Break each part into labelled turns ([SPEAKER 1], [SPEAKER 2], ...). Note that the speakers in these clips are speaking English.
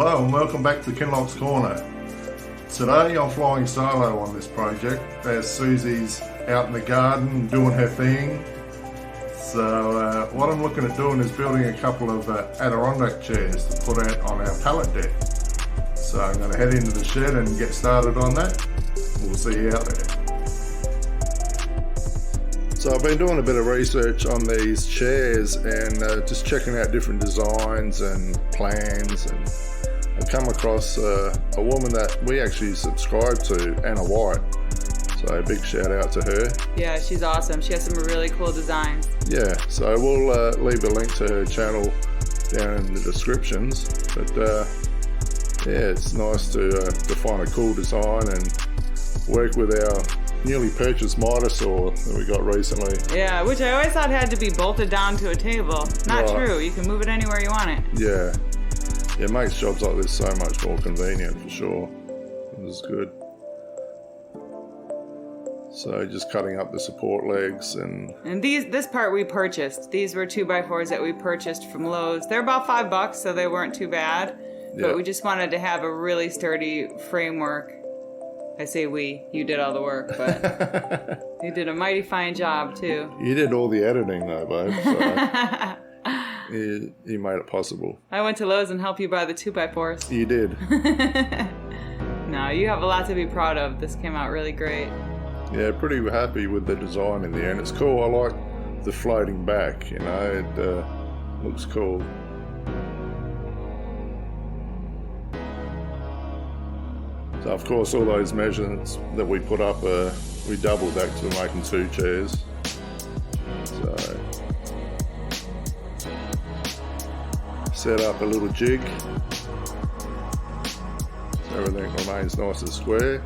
[SPEAKER 1] Hello and welcome back to Kinloch's Corner. Today I'm flying solo on this project as Susie's out in the garden doing her thing. So what I'm looking at doing is building a couple of Adirondack chairs to put out on our pallet deck. So I'm going to head into the shed and get started on that. We'll see you out there. So I've been doing a bit of research on these chairs and just checking out different designs and plans, and I've come across a woman that we actually subscribe to, Anna White. So a big shout out to her. Yeah, she's awesome. She has some really cool designs. Yeah, so we'll leave a link to her channel down in the descriptions. But yeah, it's nice to find a cool design and work with our newly purchased miter saw that we got recently. Yeah, which I always thought had to be bolted down to a table. Not true. You can move it anywhere you want it. Yeah. It makes jobs like this so much more convenient for sure. This is good. So just cutting up the support legs and this part we purchased. These were 2x4s that we purchased from Lowe's. They're about $5, so they weren't too bad. But we just wanted to have a really sturdy framework. I say we, you did all the work, but you did a mighty fine job too. You did all the editing though, babe. So you made it possible. I went to Lowe's and helped you buy the 2x4s. You did. No, you have a lot to be proud of. This came out really great. Yeah, pretty happy with the design in the end. It's cool. I like the floating back, you know, it looks cool. So of course all those measurements that we put up, we doubled that because we're making 2 chairs. So set up a little jig so everything remains nice and square,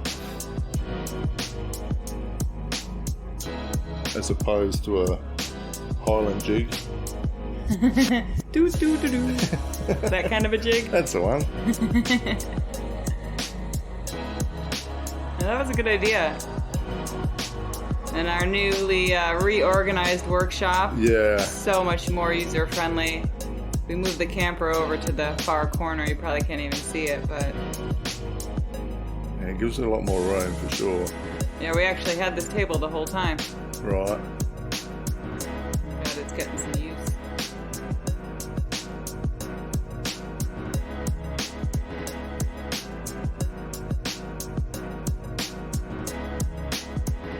[SPEAKER 1] as opposed to a Highland jig. That kind of a jig? That's the one. That was a good idea. And our newly reorganized workshop. Yeah. So much more user-friendly. We moved the camper over to the far corner. You probably can't even see it, but... Yeah, it gives it a lot more room for sure. Yeah, we actually had this table the whole time. Right. God, it's getting some use.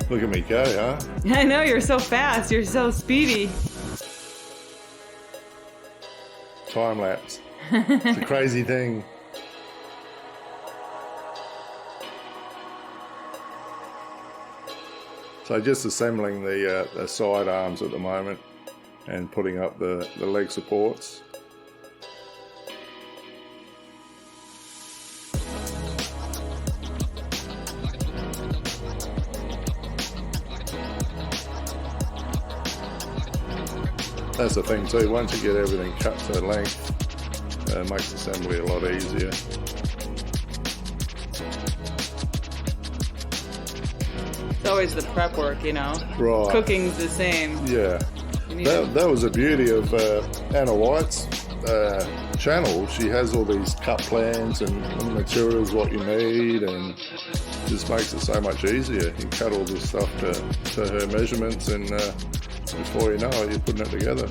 [SPEAKER 1] Look at me go, huh? I know, you're so fast. You're so speedy. Time lapse. It's a crazy thing. So just assembling the side arms at the moment and putting up the leg supports. That's the thing too, once you get everything cut to length, it makes assembly a lot easier. It's always the prep work, you know. Right. Cooking's the same. Yeah. That was the beauty of Anna White's channel. She has all these cut plans and materials, what you need, and just makes it so much easier. You cut all this stuff to her measurements, and before you know it, you're putting it together.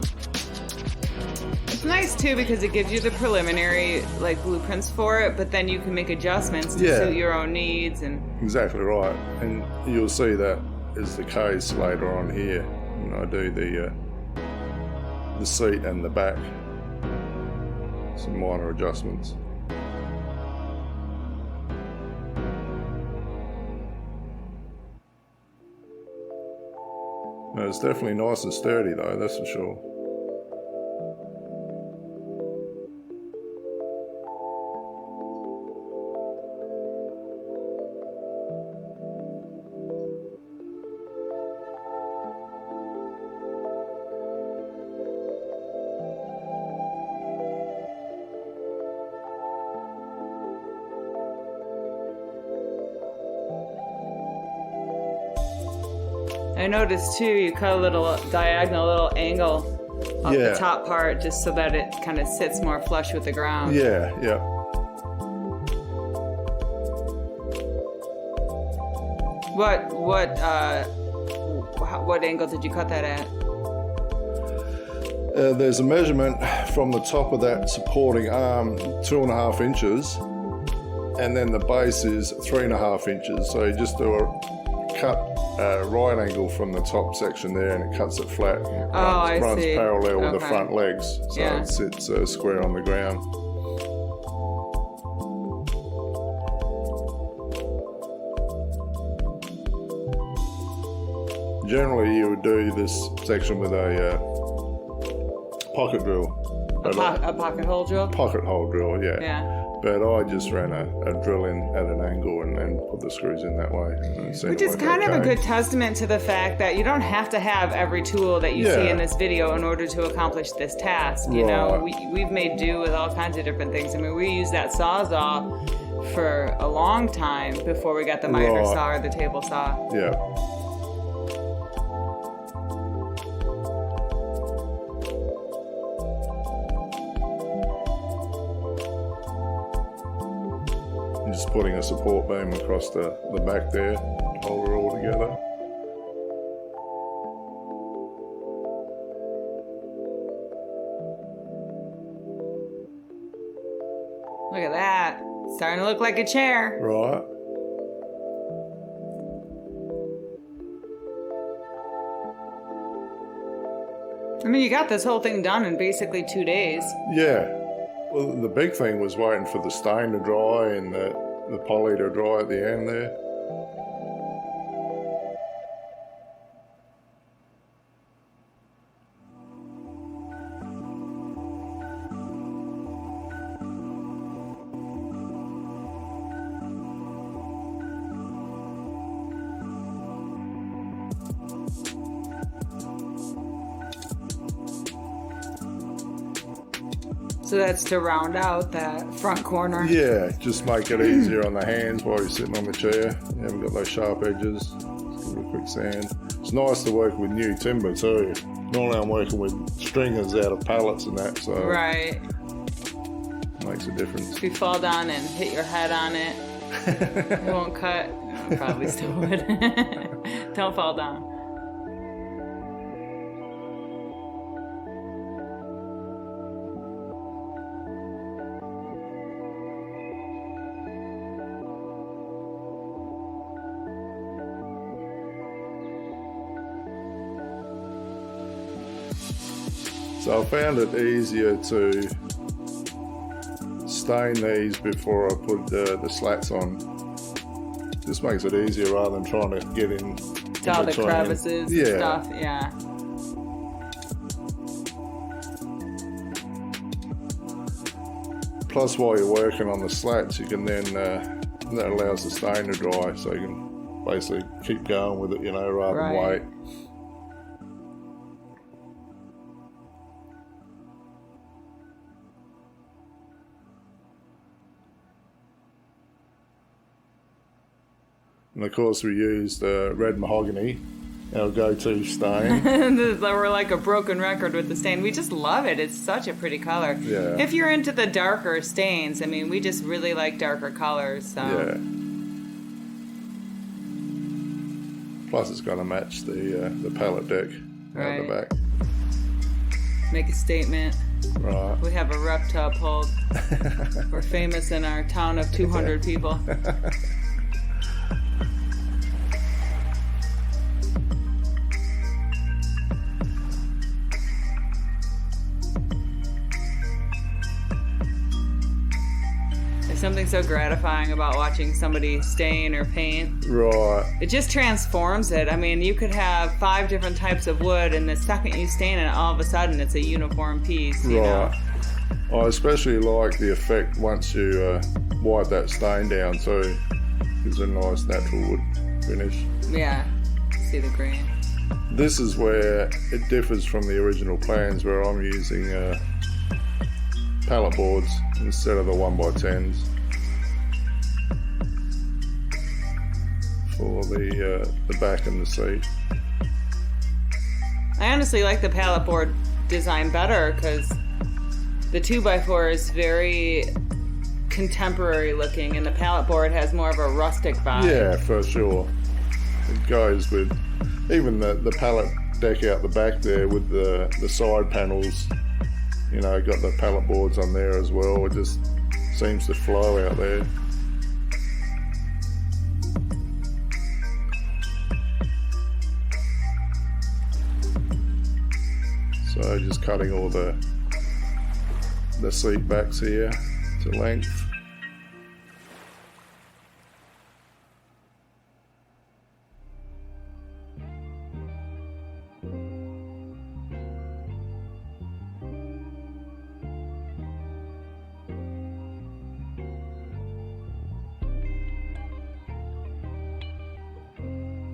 [SPEAKER 1] It's nice too because it gives you the preliminary blueprints for it, but then you can make adjustments to suit your own needs. And exactly right, and you'll see that is the case later on here when I do the seat and the back. Some minor adjustments. No, it's definitely nice and sturdy though, that's for sure. I noticed too, you cut a little diagonal little angle off the top part just so that it kind of sits more flush with the ground. Yeah, yeah.
[SPEAKER 2] What angle did you cut that at?
[SPEAKER 1] There's a measurement from the top of that supporting arm, 2.5 inches, and then the base is 3.5 inches. So you just do a cut right angle from the top section there, and it cuts it flat. Runs parallel with the front legs, so it sits square on the ground. Generally, you would do this section with a pocket drill.
[SPEAKER 2] A pocket hole drill?
[SPEAKER 1] Pocket hole drill, yeah.
[SPEAKER 2] Yeah.
[SPEAKER 1] But I just ran a drill in at an angle and put the screws in that way.
[SPEAKER 2] Which is kind of a good testament to the fact that you don't have to have every tool that you see in this video in order to accomplish this task. You know, we've made do with all kinds of different things. I mean, we used that Sawzall for a long time before we got the miter saw or the table saw.
[SPEAKER 1] Yeah. Just putting a support beam across the back there, hold it all together.
[SPEAKER 2] Look at that. Starting to look like a chair.
[SPEAKER 1] Right.
[SPEAKER 2] I mean, you got this whole thing done in basically 2 days.
[SPEAKER 1] Yeah. Well, the big thing was waiting for the stain to dry and the poly to dry at the end there.
[SPEAKER 2] So that's to round out that front corner.
[SPEAKER 1] Yeah, just make it easier on the hands while you're sitting on the chair. You haven't got those sharp edges. Just give it a quick sand. It's nice to work with new timber too. Normally I'm working with stringers out of pallets and that, so
[SPEAKER 2] right.
[SPEAKER 1] Makes a difference.
[SPEAKER 2] If you fall down and hit your head on it, it won't cut. No, probably still would. Don't fall down.
[SPEAKER 1] So I found it easier to stain these before I put the slats on. This makes it easier rather than trying to get in
[SPEAKER 2] all the crevices and stuff. Yeah.
[SPEAKER 1] Plus, while you're working on the slats, you can then that allows the stain to dry, so you can basically keep going with it, you know, rather than wait. And of course we used red mahogany, our go-to stain.
[SPEAKER 2] We're like a broken record with the stain. We just love it. It's such a pretty color.
[SPEAKER 1] Yeah.
[SPEAKER 2] If you're into the darker stains, I mean, we just really like darker colors. So.
[SPEAKER 1] Yeah. Plus it's going to match the pallet deck out the back.
[SPEAKER 2] Make a statement.
[SPEAKER 1] Right.
[SPEAKER 2] We have a rep to uphold. We're famous in our town of 200 people. Something so gratifying about watching somebody stain or paint.
[SPEAKER 1] Right.
[SPEAKER 2] It just transforms it. I mean, you could have 5 different types of wood, and the second you stain it, all of a sudden it's a uniform piece. You know?
[SPEAKER 1] I especially like the effect once you wipe that stain down, so it gives a nice natural wood finish.
[SPEAKER 2] Yeah. See the grain.
[SPEAKER 1] This is where it differs from the original plans, where I'm using pallet boards instead of the 1x10s for the back and the seat.
[SPEAKER 2] I honestly like the pallet board design better because the 2x4 is very contemporary looking and the pallet board has more of a rustic vibe.
[SPEAKER 1] Yeah, for sure. It goes with even the pallet deck out the back there with the side panels. You know, got the pallet boards on there as well. It just seems to flow out there. So just cutting all the seat backs here to length.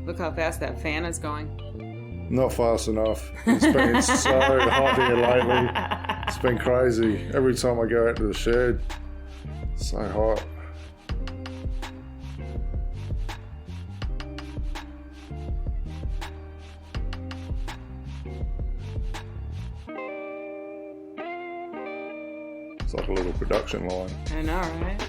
[SPEAKER 2] Look how fast that fan is going.
[SPEAKER 1] Not fast enough. It's been so hot here lately. It's been crazy. Every time I go out to the shed, it's so hot. It's like a little production line.
[SPEAKER 2] I know, right?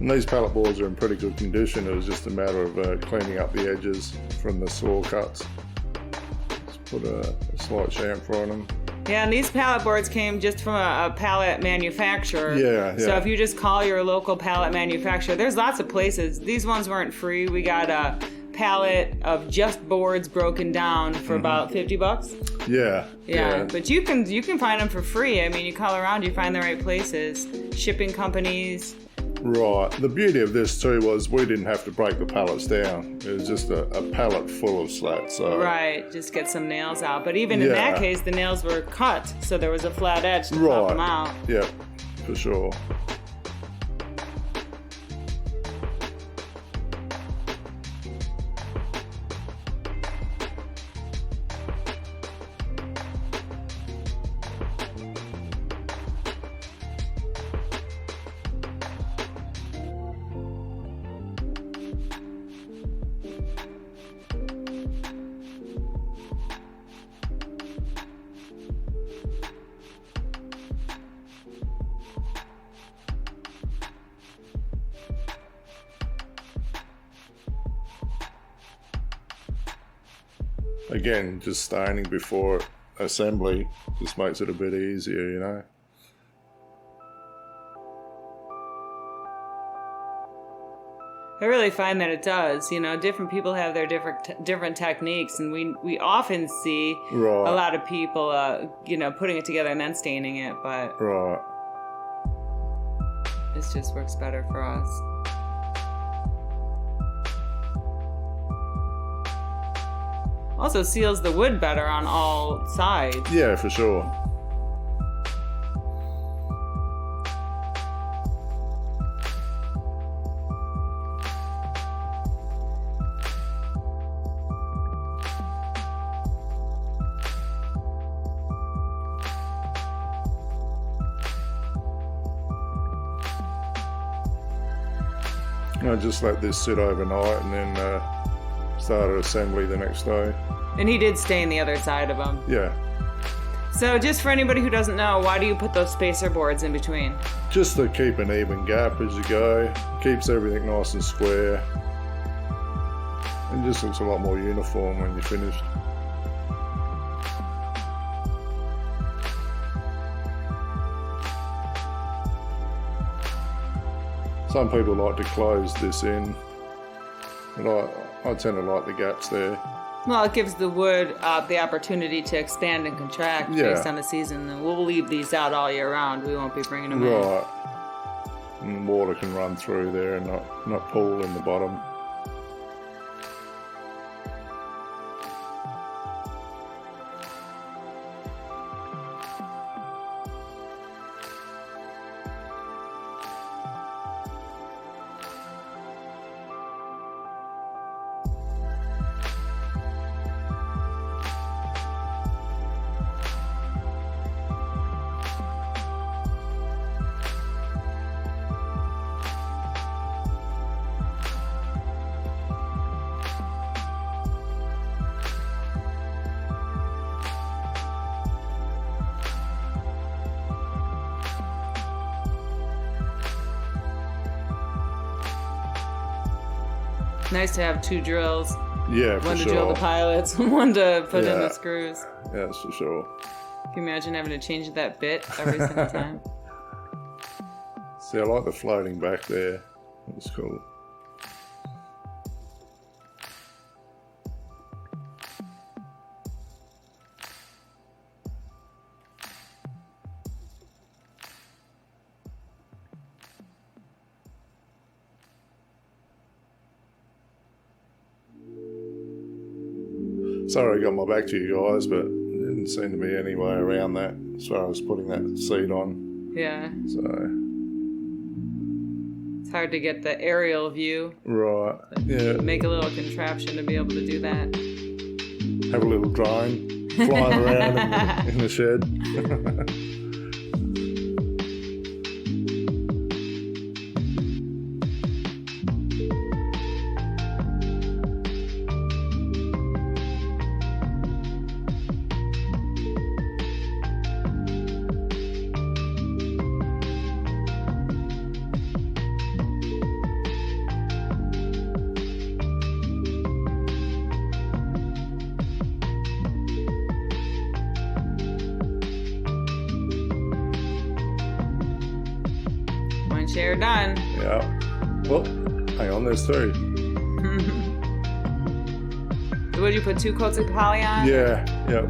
[SPEAKER 1] And these pallet boards are in pretty good condition. It was just a matter of cleaning up the edges from the saw cuts. Just put a slight chamfer on them.
[SPEAKER 2] Yeah, and these pallet boards came just from a pallet manufacturer.
[SPEAKER 1] Yeah.
[SPEAKER 2] So if you just call your local pallet manufacturer, there's lots of places. These ones weren't free. We got a pallet of just boards broken down for about $50.
[SPEAKER 1] Yeah.
[SPEAKER 2] But you can find them for free. I mean, you call around, you find the right places, shipping companies.
[SPEAKER 1] Right. The beauty of this too was we didn't have to break the pallets down. It was just a pallet full of slats. So.
[SPEAKER 2] Right. Just get some nails out. But even in that case, the nails were cut, so there was a flat edge to pop them out.
[SPEAKER 1] Yeah, for sure. Again, just stoning before assembly just makes it a bit easier, you know.
[SPEAKER 2] I really find that it does. You know, different people have their different techniques, and we often see a lot of people, putting it together and then staining it, but this just works better for us. Also seals the wood better on all sides.
[SPEAKER 1] Yeah, for sure. I just let this sit overnight and then started assembly the next day.
[SPEAKER 2] And he did stain the other side of them.
[SPEAKER 1] Yeah.
[SPEAKER 2] So just for anybody who doesn't know, why do you put those spacer boards in between?
[SPEAKER 1] Just to keep an even gap as you go. Keeps everything nice and square. And just looks a lot more uniform when you're finished. Some people like to close this in, but I tend to like the gaps there.
[SPEAKER 2] Well, it gives the wood the opportunity to expand and contract based on the season. And we'll leave these out all year round. We won't be bringing them in.
[SPEAKER 1] Right. And water can run through there and not pool in the bottom.
[SPEAKER 2] Nice to have 2 drills.
[SPEAKER 1] Yeah, for
[SPEAKER 2] one to
[SPEAKER 1] sure.
[SPEAKER 2] drill the pilots, one to put in the screws.
[SPEAKER 1] Yeah, that's for sure.
[SPEAKER 2] Can you imagine having to change that bit every single time?
[SPEAKER 1] See, I like the floating back there. It's cool. Sorry I got my back to you guys, but there didn't seem to be any way around that as far as putting that seat on.
[SPEAKER 2] Yeah.
[SPEAKER 1] So.
[SPEAKER 2] It's hard to get the aerial view.
[SPEAKER 1] Right. Yeah.
[SPEAKER 2] Make a little contraption to be able to do that.
[SPEAKER 1] Have a little drone flying around in the shed.
[SPEAKER 2] Chair done.
[SPEAKER 1] Yeah. Well, hang on, there's 2.
[SPEAKER 2] Would you put 2 coats of poly on?
[SPEAKER 1] Yeah, yep.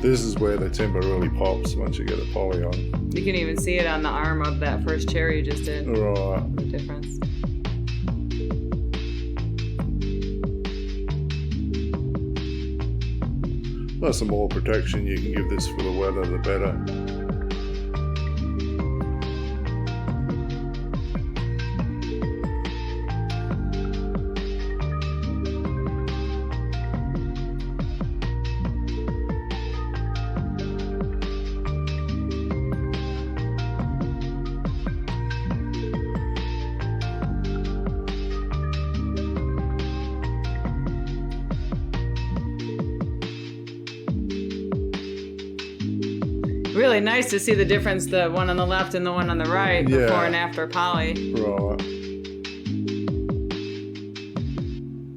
[SPEAKER 1] This is where the timber really pops once you get the poly on.
[SPEAKER 2] You can even see it on the arm of that first chair you just did.
[SPEAKER 1] Right.
[SPEAKER 2] The difference.
[SPEAKER 1] Well, the more protection you can give this for the weather, the better.
[SPEAKER 2] Really nice to see the difference, the one on the left and the one on the right, before and after poly.
[SPEAKER 1] Right.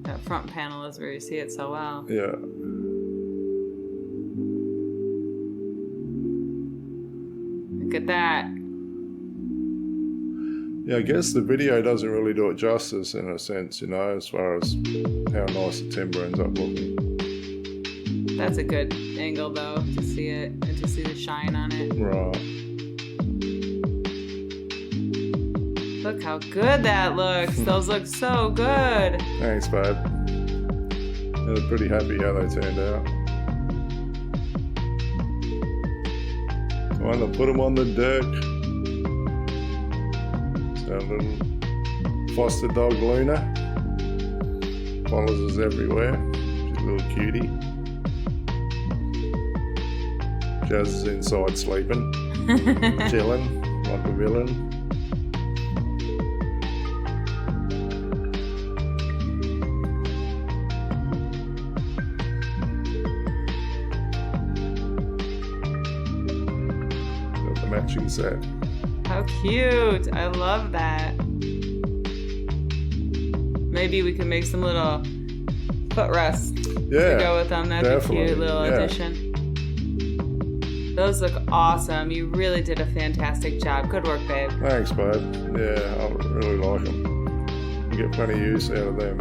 [SPEAKER 2] That front panel is where you see it so well.
[SPEAKER 1] Yeah.
[SPEAKER 2] Look at that.
[SPEAKER 1] Yeah, I guess the video doesn't really do it justice in a sense, you know, as far as how nice the timber ends up looking.
[SPEAKER 2] That's a good angle, though, to see it and to see the shine on it.
[SPEAKER 1] Right.
[SPEAKER 2] Look how good that looks. Those look so good.
[SPEAKER 1] Thanks, babe. They're pretty happy how they turned out. Time to put them on the deck. So a little foster dog Luna follows us everywhere. She's a little cutie. Jazz is inside sleeping, chilling like a villain. Got the matching set.
[SPEAKER 2] How cute. I love that. Maybe we could make some little footrests to go with them. That'd be a cute little addition. Those look awesome. You really did a fantastic job. Good work, babe.
[SPEAKER 1] Thanks, babe. Yeah, I really like them. You get plenty of use out of them.